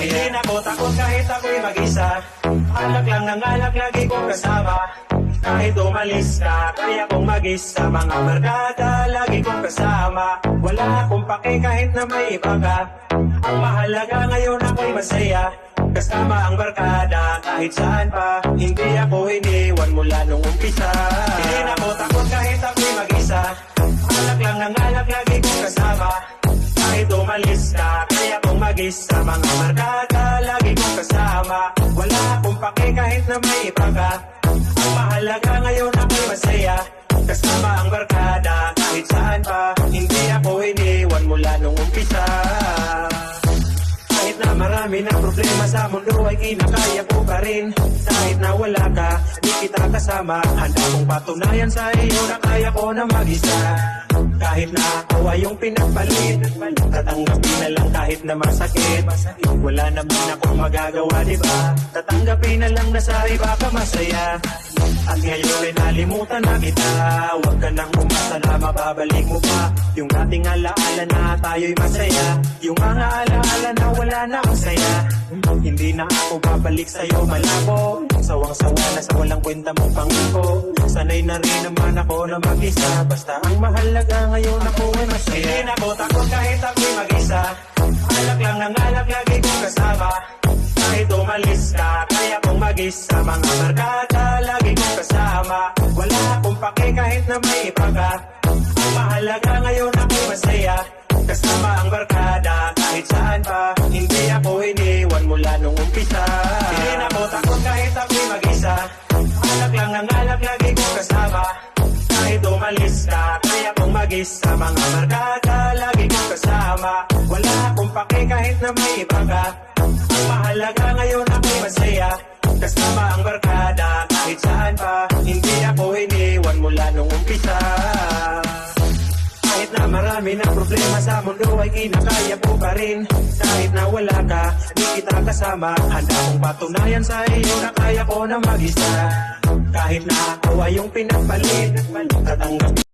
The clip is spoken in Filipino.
masaya. Hindi na ko takot kahit ako'y mag-isa. Alak lang ng alak, lagi kong kasama. Kahit umalis ka, kaya kong mag-isa. Mga barkada, lagi kong kasama. Wala akong pake kahit na may iba ka. Ang mahalaga ngayon ako'y masaya. Kasama ang barkada kahit saan pa. Hindi ako iniwan mula nung umpisa. Hindi na ko takot kahit ako'y mag-isa. Alak lang ng alak, lagi kong kasama. Kahit umalis ka, kaya kong mag-isa. Mga barkada, lagi kong kasama. Wala akong pake kahit na may iba ka. Ang mahalaga ngayon ako'y masaya. Kasama ang barkada kahit saan pa. Hindi ako iniwan mula nung umpisa. Kahit na marami na problema sa mundo ay kinakaya ko pa rin. Kahit na wala ka, di kita kasama. Handa kong patunayan sa iyo na kaya ko na mag-isa. Kahit na ako ay yung pinagpalit, tatanggapin na lang kahit na masakit. Wala naman akong magagawa, diba? Tatanggapin na lang na sa iba ka masaya. At ngayon ay nalimutan na kita. Huwag ka nang umasa na mababalik mo pa yung dating alaala na tayo'y masaya. Yung mga alaala na wala na akong saya. Hindi na ako babalik sa'yo malabo. Sawang-sawa na sa walang kwenta mong pangako. Sanay na rin naman ako na mag-isa. Basta ang mahalaga ngayon ako ay masaya. Hindi na ko takot kahit ako'y mag-isa. Alak lang ng alak, lagi kong kasama. Kahit umalis ka, kaya kong mag-isa. Mga barkada, lagi kong kasama. Wala akong pake kahit na may iba ka. Ang mahalaga ngayon ako'y masaya. Kasama ang barkada kahit saan pa. Hindi ako iniwan mula nung umpisa. Hindi na ko takot kahit ako'y mag-isa. Alak lang ng alak, lagi kong kasama. Kahit umalis ka, kaya kong mag-isa. Mga barkada, lagi kong kasama. Wala akong pake kahit na may iba ka. Ang mahalaga ngayon ako'y masaya. Kasama ang barkada kahit saan pa. Hindi ako iniwan mula nung umpisa. Kahit na marami na problema sa mundo ay kinakaya ko pa rin. Kahit na wala ka, di kita kasama. Handa kong patunayan sa iyo na kaya ko na mag-isa. Kahit na ako ay yung pinagpalit, tatanggap